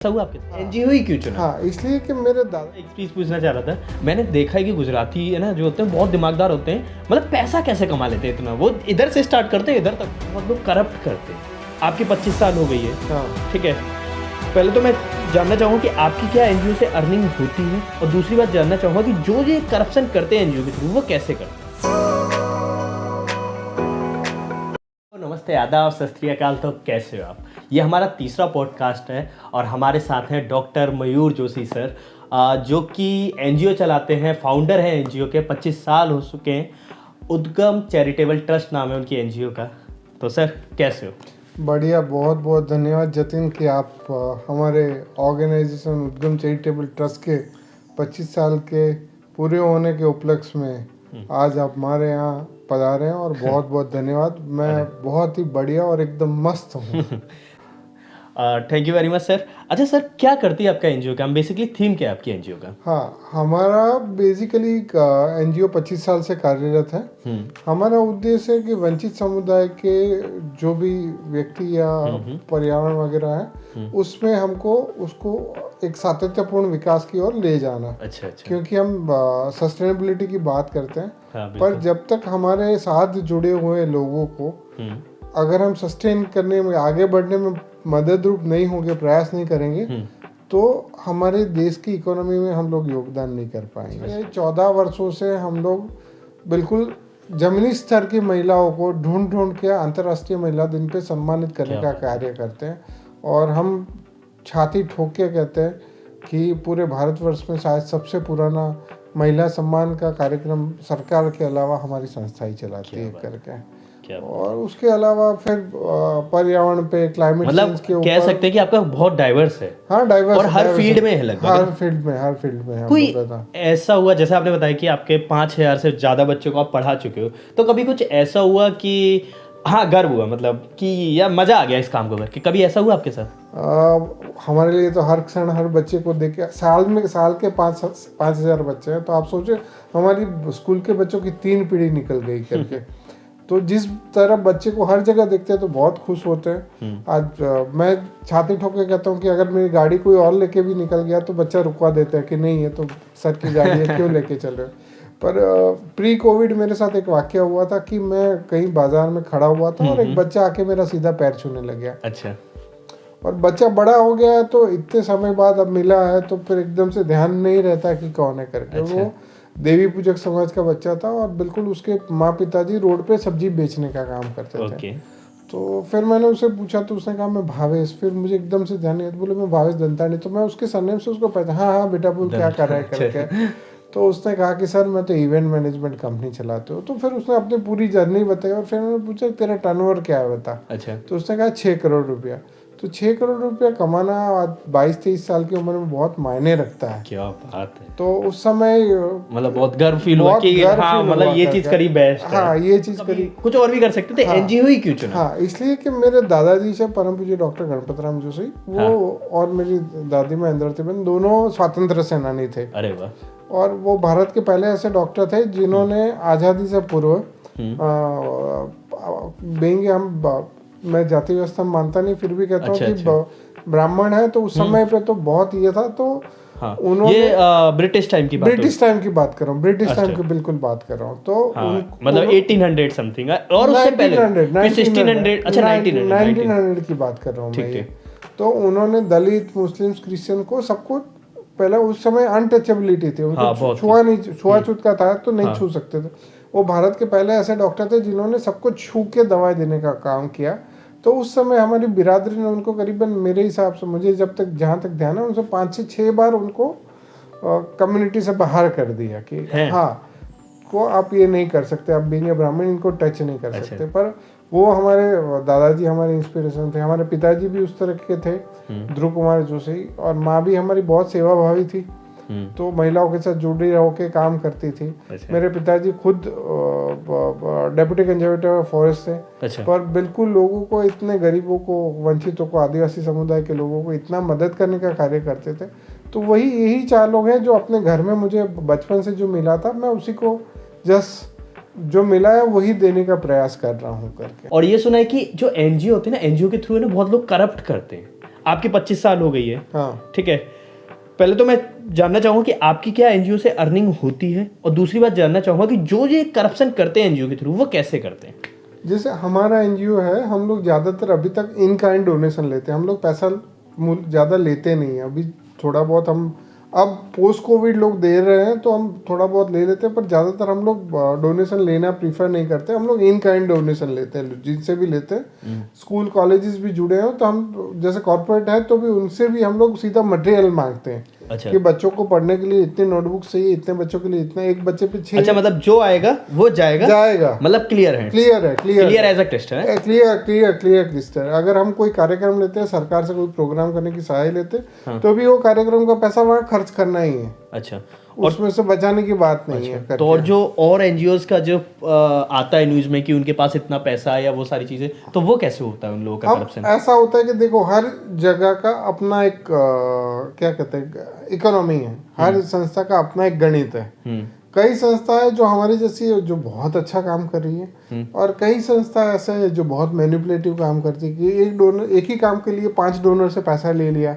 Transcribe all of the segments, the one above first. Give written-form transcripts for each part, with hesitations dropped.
ऐसा हुआ आपके एनजीओ ही क्यों चुना? हाँ, इसलिए कि मेरे दादा एक चीज़ पूछना चाह रहा था, मैंने देखा है कि गुजराती है ना जो होते हैं बहुत दिमागदार होते हैं, मतलब पैसा कैसे कमा लेते हैं इतना, वो इधर से स्टार्ट करते हैं इधर तक, बहुत लोग करप्ट करते हैं। आपकी 25 साल हो गई है, हाँ ठीक है, पहले तो मैं जानना चाहूँगा कि आपकी क्या एनजीओ से अर्निंग होती है, और दूसरी बात जानना चाहूँगा कि जो ये करप्शन करते हैं एनजीओ के थ्रू वो कैसे करते हैं। नमस्ते, आदाब, सत श्री अकाल। तो कैसे हो आप? ये हमारा तीसरा पॉडकास्ट है और हमारे साथ हैं डॉक्टर मयूर जोशी सर, जो कि एनजीओ चलाते हैं, फाउंडर हैं एनजीओ के, 25 साल हो चुके हैं। उद्गम चैरिटेबल ट्रस्ट नाम है उनकी एनजीओ का। तो सर कैसे हो? बढ़िया, बहुत बहुत धन्यवाद जतिन कि आप हमारे ऑर्गेनाइजेशन उद्गम चैरिटेबल ट्रस्ट के 25 साल के पूरे होने के उपलक्ष्य में आज आप हमारे यहाँ पधारे हैं, और बहुत बहुत धन्यवाद। मैं बहुत ही बढ़िया और एकदम मस्त हूँ। Thank you very much sir. अच्छा सर, क्या करती है आपका एनजीओ का? बेसिकली थीम क्या है आपकी एनजीओ का? हाँ, हमारा बेसिकली एनजीओ 25 साल से कार्यरत है। हमारा उद्देश्य है कि वंचित समुदाय के जो भी व्यक्ति या पर्यावरण वगैरह है उसमें हमको उसको एक सातत्यपूर्ण विकास की ओर ले जाना। अच्छा। क्योंकि हम सस्टेनेबिलिटी की बात करते हैं, हाँ, पर जब तक हमारे साथ जुड़े हुए लोगों को अगर हम सस्टेन करने में, आगे बढ़ने में मदद रूप नहीं होंगे, प्रयास नहीं करेंगे, तो हमारे देश की इकोनॉमी में हम लोग योगदान नहीं कर पाएंगे। 14 वर्षों से हम लोग बिल्कुल जमीनी स्तर की महिलाओं को ढूंढ के अंतर्राष्ट्रीय महिला दिन पे सम्मानित करने का कार्य करते हैं। और हम छाती ठोक के कहते हैं कि पूरे भारतवर्ष में शायद सबसे पुराना महिला सम्मान का कार्यक्रम सरकार के अलावा हमारी संस्था ही चलाती है करके। और उसके अलावा फिर पर्यावरण पे, क्लाइमेट चेंज के ऊपर कह सकते हैं कि आपका बहुत डाइवर्स है। हाँ, डाइवर्स, और हर फील्ड में है लगभग। हर फील्ड में है। कोई ऐसा हुआ, जैसे आपने बताया कि आपके 5000 से ज़्यादा बच्चों को आप पढ़ा चुके हो, तो कभी कुछ ऐसा हुआ कि हाँ गर्व हुआ, मतलब कि या मज़ा आ गया इस काम को करके, कभी ऐसा हुआ आपके साथ? हमारे लिए तो हर क्षण हर बच्चे को देख के, साल के 5,000 बच्चे हैं, तो आप सोचे हमारी स्कूल के बच्चों की 3 पीढ़ी निकल गई करके। तो जिस तरह बच्चे को हर जगह देखते हैं तो बहुत खुश होते हैं। आज मैं छाती ठोक के कहता हूँ कि अगर मेरी गाड़ी कोई और लेके भी निकल गया तो बच्चा रुकवा देता है कि नहीं, ये तो सर की गाड़ी है, क्यों लेके चल रहे हो। पर प्री कोविड मेरे साथ एक वाक्य हुआ था कि मैं कहीं बाजार में खड़ा हुआ था और एक बच्चा आके मेरा सीधा पैर छूने लग गया। अच्छा। और बच्चा बड़ा हो गया है तो इतने समय बाद अब मिला है तो फिर एकदम से ध्यान नहीं रहता कि कौन है करके। अच्छा। वो देवी पूजक समाज का बच्चा था और बिल्कुल उसके माँ पिताजी रोड पे सब्जी बेचने का काम करते थे। तो फिर मैंने उसे पूछा तो उसने कहा मैं भावेश। फिर मुझे एकदम से ध्यान नहीं, बोले मैं भावेश दंतानी। तो मैं उसके सरनेम से उसको पहचान, हाँ बेटा बोल क्या कर रहा है करके। तो उसने कहा कि सर मैं तो इवेंट मैनेजमेंट कंपनी चलाते हो। तो फिर उसने अपनी पूरी जर्नी बताई और फिर मैंने पूछा तेरा टर्नओवर क्या है बता। अच्छा। तो उसने कहा 6 करोड़ रुपया। तो 6 करोड़ रुपया कमाना आज 22-23 साल की उम्र में बहुत मायने रखता है। क्या बात है। तो उस समय मतलब बहुत गर्व फील हुआ कि हाँ, मतलब ये चीज करी बेस्ट है। हाँ, ये चीज करी। कुछ और भी कर सकते थे, एनजीओ ही क्यों चुना? हाँ, इसलिए कि मेरे दादाजी से परम पूज्य डॉक्टर गणपत राम जोशी, वो और मेरी दादी माँ इंद्रवतीबेन दोनों स्वतंत्र सेनानी थे। अरे वाह। और वो भारत के पहले ऐसे डॉक्टर थे जिन्होंने आज़ादी से पूर्व मैं जाति व्यवस्था मानता नहीं, फिर भी कहता हूँ कि ब्राह्मण है तो उस समय पे तो बहुत ये था। तो उन्होंने ये ब्रिटिश टाइम की बात कर रहा हूँ, ब्रिटिश टाइम की बिल्कुल बात कर रहा हूँ। तो मतलब 1800 समथिंग और उससे पहले 1600, अच्छा 1900 की बात कर रहा हूँ मैं। तो उन्होंने दलित, मुस्लिम, क्रिश्चियन को सबको, पहले उस समय अनटचेबिलिटी थी, उनको छुआछूत का था तो नहीं छू सकते थे। वो भारत के पहले ऐसे डॉक्टर थे जिन्होंने सबको छू के दवाई देने का काम किया। तो उस समय हमारी बिरादरी ने उनको करीबन, मेरे हिसाब से, मुझे जब तक जहाँ तक ध्यान है, उनसे 5 से 6 बार उनको कम्युनिटी से बाहर कर दिया कि हाँ को आप ये नहीं कर सकते, आप बीइंग ब्राह्मण इनको टच नहीं कर सकते। पर वो हमारे दादाजी हमारे इंस्पिरेशन थे। हमारे पिताजी भी उस तरह के थे, ध्रुव कुमार जोशी, और माँ भी हमारी बहुत सेवाभावी थी, तो महिलाओं के साथ जुड़ी रह के काम करती थी। मेरे पिताजी खुद डेप्यूटी कंजर्वेटर फॉरेस्ट थे। पर बिल्कुल लोगों को, इतने गरीबों को, वंचितों को, आदिवासी समुदाय के लोगों को इतना मदद करने का कार्य करते थे। तो यही 4 लोग हैं जो अपने घर में मुझे बचपन से जो मिला था, मैं उसी को जो मिला है वही देने का प्रयास कर रहा हूँ करके। और ये सुना है कि जो एनजीओ होते हैं ना, एनजीओ के थ्रू है ना बहुत लोग करप्ट करते हैं। आपकी 25 साल हो गई है, हाँ। ठीक है। पहले तो मैं जानना चाहूँगा कि आपकी क्या एनजीओ से अर्निंग होती है, और दूसरी बात जानना चाहूँगा कि जो ये करप्शन करते हैं एनजीओ के थ्रू वो कैसे करते हैं। जैसे हमारा एनजीओ है, हम लोग ज़्यादातर अभी तक इन काइंड डोनेशन लेते हैं, हम लोग पैसा ज़्यादा लेते नहीं हैं। अभी थोड़ा बहुत हम अब पोस्ट कोविड लोग दे रहे हैं तो हम थोड़ा बहुत ले लेते हैं, पर ज़्यादातर हम लोग डोनेशन लेना प्रीफर नहीं करते। हम लोग इन काइंड डोनेशन लेते हैं, जिनसे भी लेते हैं। स्कूल कॉलेजेस भी जुड़े हैं तो हम जैसे कॉर्पोरेट है तो भी उनसे भी हम लोग सीधा मटेरियल मांगते हैं। अच्छा। कि बच्चों को पढ़ने के लिए इतने नोटबुक चाहिए, इतने बच्चों के लिए इतना, एक बच्चे पे 6। अच्छा, मतलब जो आएगा वो जाएगा, मतलब क्लियर एज अ टेस्ट है, क्लियर लिस्ट है। अगर हम कोई कार्यक्रम लेते हैं, सरकार से कोई प्रोग्राम करने की सहायता लेते हैं, तो भी वो कार्यक्रम का पैसा वहाँ खर्च करना ही है। अच्छा, उसमें से बचाने की बात नहीं है। तो और जो और एनजीओज का जो आता है न्यूज में कि उनके पास इतना पैसा है या वो सारी चीजें, तो वो कैसे होता है उन लोगों का करप्शन? ऐसा होता है कि देखो, हर जगह का अपना एक क्या कहते हैं, इकोनॉमी है। हर संस्था का अपना एक गणित है। कई संस्थाएं जो हमारी जैसी है जो बहुत अच्छा काम कर रही है, और कई संस्था ऐसे है जो बहुत मैनिपुलेटिव काम करती है कि एक ही काम के लिए 5 डोनर से पैसा ले लिया,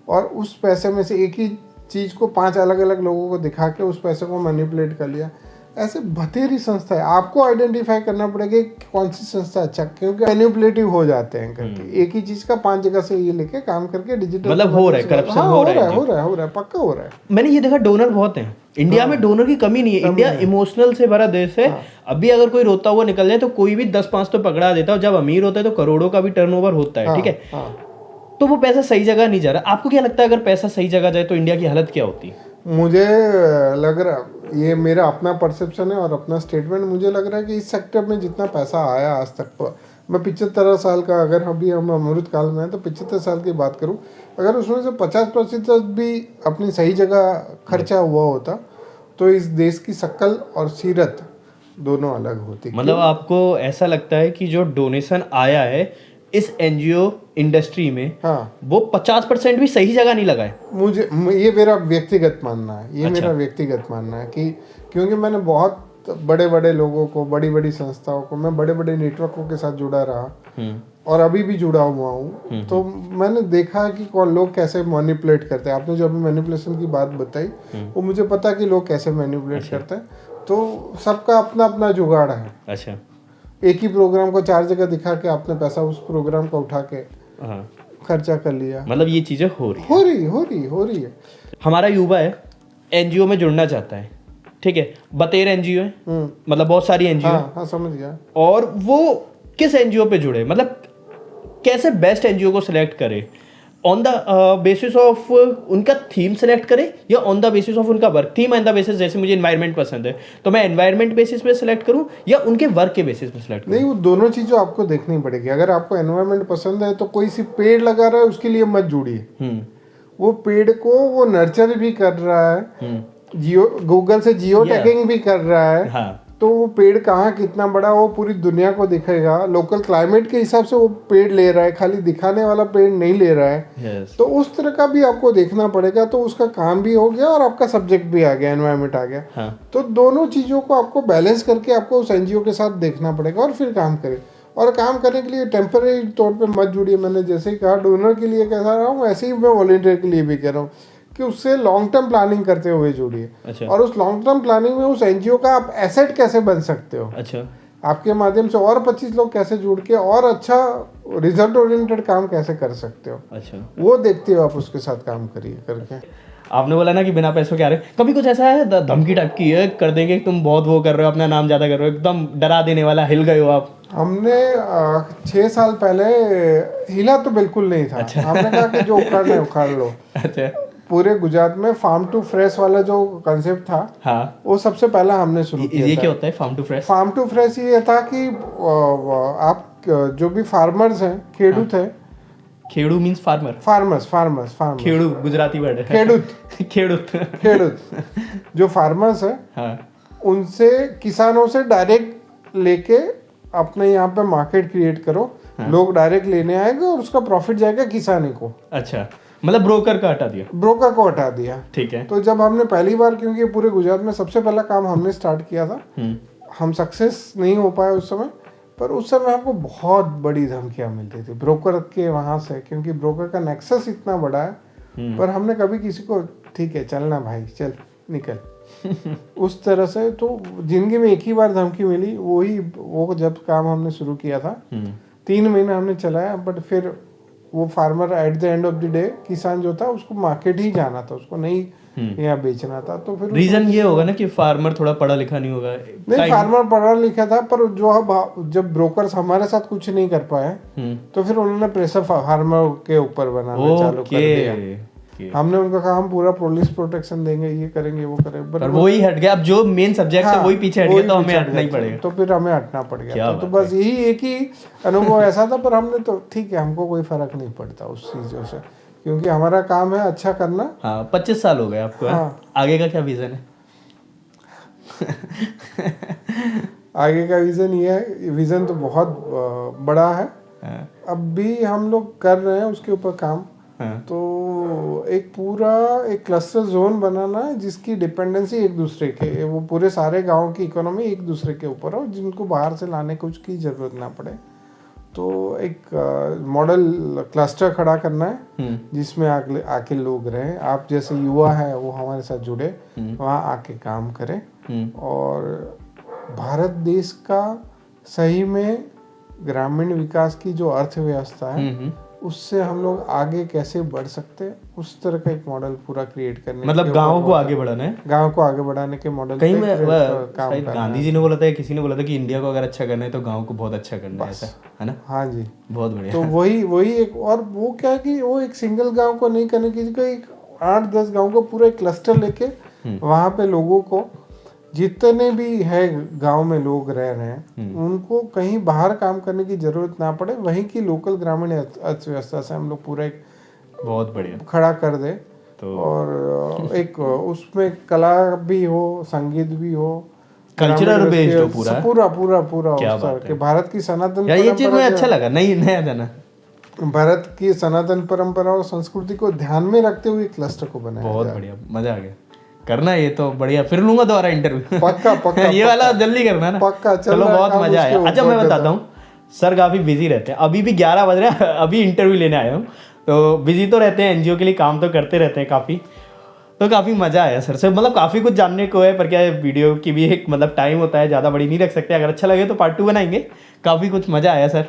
और उस पैसे में से एक ही चीज को 5 अलग अलग लोगों को दिखा के उस पैसे को मैनिपुलेट कर लिया। ऐसे बथेरी संस्था है। आपको आइडेंटिफाई करना पड़ेगा कि कौन सी संस्था अच्छा, क्योंकि मैनिपुलेटिव हो जाते हैं करके। एक ही चीज का 5 जगह से ये लेके काम करके डिजिटल, मतलब हो रहा है करप्शन, हो रहा है, पक्का हो रहा है। मैंने ये देखा, डोनर बहुत हैं इंडिया में, डोनर की कमी नहीं है। इंडिया इमोशनल से भरा देश है। अभी अगर कोई रोता हुआ निकल जाए तो कोई भी 10-5 तो पकड़ा देता है, और जब अमीर होता है तो करोड़ों का भी टर्नओवर होता है, ठीक है। तो वो पैसा सही जगह नहीं जा रहा। आपको क्या लगता है अगर पैसा सही जगह जाए तो इंडिया की हालत क्या होती है? मुझे लग रहा, ये मेरा अपना परसेप्शन है और अपना स्टेटमेंट, मुझे लग रहा है कि इस सेक्टर में जितना पैसा आया आज तक, मैं 75 साल का, अगर अभी हम अमृत काल में हैं तो 75 साल की बात करूं, अगर उसमें से 50% भी अपनी सही जगह खर्चा हुआ होता तो इस देश की शक्ल और सीरत दोनों अलग होती। मतलब आपको ऐसा लगता है कि जो डोनेशन आया है इस एनजीओ इंडस्ट्री में, हाँ, वो 50% भी सही जगह नहीं लगा है? मुझे ये मेरा व्यक्तिगत मानना है। ये मेरा व्यक्तिगत मानना है कि क्योंकि मैंने बहुत बड़े बड़े लोगों को, बड़ी बड़ी संस्थाओं को, मैं बड़े बड़े नेटवर्कों के साथ जुड़ा रहा और अभी भी जुड़ा हुआ हूँ। तो मैंने देखा कि कौन लोग कैसे मैनिपुलेट करते हैं। आपने जो अभी मैनिपुलेशन की बात बताई, वो मुझे पता है कि लोग कैसे मैनिपुलेट करते हैं। तो सबका अपना अपना जुगाड़ है। अच्छा, एक ही प्रोग्राम को 4 जगह दिखा के आपने पैसा उस प्रोग्राम का उठा के खर्चा कर लिया। मतलब ये चीजें हो रही है। हमारा युवा है, एनजीओ में जुड़ना चाहता है, ठीक है, बतेर एनजीओ है, मतलब बहुत सारी एनजीओ, हाँ, समझ गया। और वो किस एनजीओ पे जुड़े, मतलब कैसे बेस्ट एनजीओ को सिलेक्ट करे? ऑन द बेसिस ऑफ उनका थीम सेलेक्ट करे, या ऑन द बेसिस ऑफ उनका work? Theme and the basis, जैसे मुझे एनवायरनमेंट पसंद है तो मैं एनवायरनमेंट बेसिस पे सिलेक्ट करूं, या उनके वर्क के बेसिस पे सिलेक्ट करूं? नहीं, वो दोनों चीज़ें आपको देखनी पड़ेगी। अगर आपको एनवायरनमेंट पसंद है तो कोई सी पेड़ लगा रहा है उसके लिए मत जुड़िए। वो पेड़ को वो नर्चर भी कर रहा है, गूगल से जियो टैगिंग भी कर रहा है, हाँ। तो वो पेड़ कहाँ कितना बड़ा वो पूरी दुनिया को दिखेगा। लोकल क्लाइमेट के हिसाब से वो पेड़ ले रहा है, खाली दिखाने वाला पेड़ नहीं ले रहा है। yes. तो उस तरह का भी आपको देखना पड़ेगा। तो उसका काम भी हो गया और आपका सब्जेक्ट भी आ गया, एनवायरनमेंट आ गया, हाँ. तो दोनों चीज़ों को आपको बैलेंस करके आपको उस एनजीओ के साथ देखना पड़ेगा और फिर काम करें। और काम करने के लिए टेम्परेरी तौर पे मत जुड़िए। मैंने जैसे ही कहा डोनर के लिए कह रहा हूँ, ऐसे ही मैं वॉलंटियर के लिए भी कह रहा हूँ कि उससे लॉन्ग टर्म प्लानिंग करते हुए जुड़िए। अच्छा। और उस लॉन्ग टर्म प्लानिंग में उस एनजीओ का आप एसेट कैसे बन सकते हो, अच्छा, आपके माध्यम से और 25 लोग कैसे जुड़ के और अच्छा रिजल्ट ओरिएंटेड काम कैसे कर सकते हो, अच्छा, वो देखते हो आप, उसके साथ काम करिए करके। आपने बोला ना कि बिना पैसों के आ रहे, कभी कुछ ऐसा है धमकी टाइप की है, कर देंगे तुम बहुत वो कर रहे हो, अपना नाम ज्यादा कर रहे हो, एकदम डरा देने वाला, हिल गए हो आप? हमने 6 साल पहले हिला तो बिल्कुल नहीं था। अच्छा। हमने कहा कि जो उखाड़ना है उखाड़ लो। अच्छा। पूरे गुजरात में फार्म टू फ्रेश वाला जो कंसेप्ट था, हाँ, वो सबसे पहला हमने शुरू किया। ये क्या होता है farm to fresh? Farm to fresh ये था कि आप जो भी फार्मर्स हैं, खेडूत हैं, खेड़ू मींस फार्मर, फार्मर्स खेड़ू गुजराती वर्ड है, खेडूत जो फार्मर्स हैं, हाँ, उनसे किसानों से डायरेक्ट लेके अपने यहाँ पे मार्केट क्रिएट करो, हाँ, लोग डायरेक्ट लेने आएंगे और उसका प्रॉफिट जाएगा किसानी को। अच्छा, मतलब ब्रोकर को हटा दिया, ठीक है। तो जब हमने पहली बार, क्योंकि पूरे गुजरात में सबसे पहला काम हमने स्टार्ट किया था, हम सक्सेस नहीं हो पाए उस समय, पर उस समय हमको बहुत बड़ी धमकियां मिलती थी ब्रोकर के वहां से, क्योंकि ब्रोकर का नेक्सस इतना बड़ा है। पर हमने कभी किसी को ठीक है चलना भाई चल निकल उस तरह से तो जिंदगी में एक ही बार धमकी मिली, वो जब काम हमने शुरू किया था 3 महीने हमने चलाया, बट फिर वो farmer at the end of the day किसान जो था उसको मार्केट ही जाना था, उसको नहीं यहाँ बेचना था। तो फिर रीजन ये होगा ना कि फार्मर थोड़ा पढ़ा लिखा नहीं होगा। नहीं, फार्मर पढ़ा लिखा था, पर जो अब जब ब्रोकर्स हमारे साथ कुछ नहीं कर पाए तो फिर उन्होंने प्रेशर फार्मर के ऊपर बनाना चालू कर दिया। हमने उनका कहा हम पूरा पुलिस प्रोटेक्शन देंगे, ये करेंगे वो करेंगे, पर वो ही हट गया। अब जो मेन सब्जेक्ट है वही पीछे हट गया, तो हमें हटना ही पड़ेगा। तो फिर हमें हटना पड़ गया। तो बस यही एक ही अनुभव ऐसा था, पर हमने तो ठीक है, हमको कोई फर्क नहीं पड़ता उस चीजों से, क्योंकि हमारा काम है अच्छा करना। हाँ, 25 साल हो गए आपको। हाँ। आगे का क्या विजन है? आगे का विजन ये है, विजन तो बहुत बड़ा है। अब भी हम लोग कर रहे हैं उसके ऊपर काम। तो एक क्लस्टर जोन बनाना है जिसकी डिपेंडेंसी एक दूसरे के, वो पूरे सारे गांव की इकोनॉमी एक दूसरे के ऊपर हो, जिनको बाहर से लाने कुछ की जरूरत ना पड़े। तो एक मॉडल क्लस्टर खड़ा करना है जिसमें आके लोग रहें, आप जैसे युवा है वो हमारे साथ जुड़े, वहाँ आके काम करें, और भारत देश का सही में ग्रामीण विकास की जो अर्थव्यवस्था है उससे हम लोग आगे कैसे बढ़ सकते हैं, उस तरह का एक मॉडल पूरा क्रिएट करने, मतलब गांव को आगे बढ़ाना है, गांव को आगे बढ़ाने के मॉडल कहीं में गांधी जी ने बोला था, किसी ने बोला था कि इंडिया को अगर अच्छा करना है तो गांव को बहुत अच्छा करना है, ऐसा है ना? हाँ जी, बहुत बढ़िया। तो वही एक, और वो क्या है कि वो एक सिंगल गांव को नहीं करने की, एक 8-10 गांव को पूरा एक क्लस्टर लेके वहां पे लोगों को, जितने भी है गांव में लोग रह रहे हैं, उनको कहीं बाहर काम करने की जरूरत ना पड़े, वहीं की लोकल ग्रामीण अर्थव्यवस्था से हम लोग पूरा एक बहुत बढ़िया खड़ा कर दे। तो और एक उसमें कला भी हो, संगीत भी हो, कल्चरल बेस्ड हो, पूरा उस तरह के भारत की सनातन, ये चीज मुझे अच्छा लगा, नहीं नया था ना, भारत की सनातन परंपरा और संस्कृति को ध्यान में रखते हुए क्लस्टर को बनाया। बहुत बढ़िया, मजा आ गया करना ये तो बढ़िया। फिर लूंगा दोबारा इंटरव्यू, पक्का ये वाला जल्दी करना ना, पक्का। चलो बहुत मजा आया। अच्छा मैं बताता हूँ, सर काफी बिजी रहते हैं, अभी भी 11 बज रहे हैं, अभी इंटरव्यू लेने आया हूँ, तो बिजी तो रहते हैं, एनजीओ के लिए काम तो करते रहते हैं काफी, तो काफी मजा आया सर से, मतलब काफी कुछ जानने को है। पर क्या है, वीडियो की भी एक मतलब टाइम होता है, ज्यादा बड़ी नहीं रख सकते, अगर अच्छा लगे तो पार्ट 2 बनाएंगे। काफी कुछ मजा आया सर।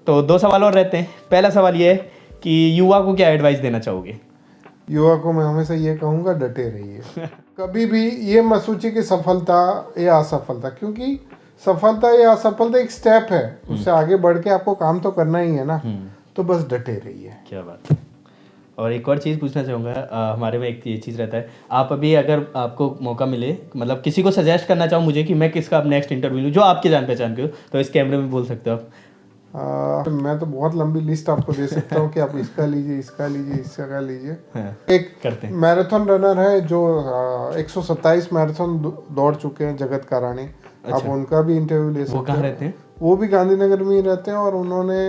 तो 2 सवाल और रहते हैं। पहला सवाल ये है कि युवा को क्या एडवाइस देना चाहोगे? युवा को मैं हमेशा ये कहूँगा, डटे रहिए। कभी भी ये मत सोचिए कि सफलता या असफलता, क्योंकि सफलता या असफलता एक स्टेप है, उससे आगे बढ़ के आपको काम तो करना ही है ना, तो बस डटे रहिए। क्या बात है। और एक और चीज़ पूछना चाहूँगा, हमारे में एक ये चीज़ रहता है, आप अभी अगर आपको मौका मिले, मतलब किसी को सजेस्ट करना चाहो मुझे कि मैं किसका अब नेक्स्ट इंटरव्यू लूँ, जो आपके जान पहचान के हो, तो इस कैमरे में बोल सकते हो आप। मैं तो बहुत लंबी लिस्ट आपको दे सकता हूँ कि आप इसका लीजिए, इसका लीजिए, इसका लीजिए। एक करते हैं, मैराथन रनर है जो 127 मैराथन दौड़ चुके हैं, जगत कारणी। अच्छा। आप उनका भी इंटरव्यू ले सकते हैं। वो कहाँ रहते हैं? वो भी गांधीनगर में ही रहते हैं, और उन्होंने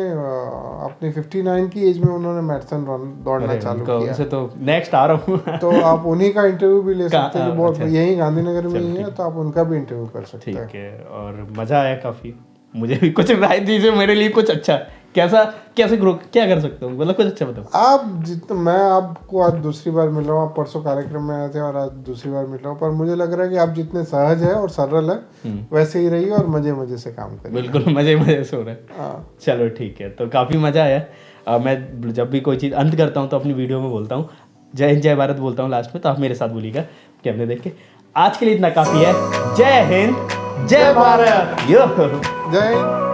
अपनी 59 की एज में उन्होंने मैराथन दौड़ना चालू किया। उनसे तो नेक्स्ट आ रहा हूँ तो आप उन्हीं का इंटरव्यू भी ले सकते हैं, बहुत यही गांधीनगर में ही है, तो आप उनका भी इंटरव्यू कर सकते हैं। ठीक है, और मजा आया काफी। मुझे भी कुछ राय दीजिए मेरे लिए, कुछ अच्छा, कैसे ग्रो क्या कर सकता हूँ, मतलब कुछ अच्छा बताओ आप। मैं आपको आज दूसरी बार मिल रहा हूँ, आप परसों कार्यक्रम में आए थे और आज दूसरी बार मिल रहा हूँ, पर मुझे लग रहा है कि आप जितने सहज है और सरल है वैसे ही रहिए, और मजे से काम करिए। बिल्कुल मजे से हो रहा है। चलो ठीक है, तो काफी मजा आया। मैं जब भी कोई चीज अंत करता हूँ तो अपनी वीडियो में बोलता हूँ जय हिंद जय भारत बोलता हूँ लास्ट में, तो आप मेरे साथ बोलिएगा कैमरे देख के। आज के लिए इतना काफी है। जय हिंद जय भारत। जय हिंद।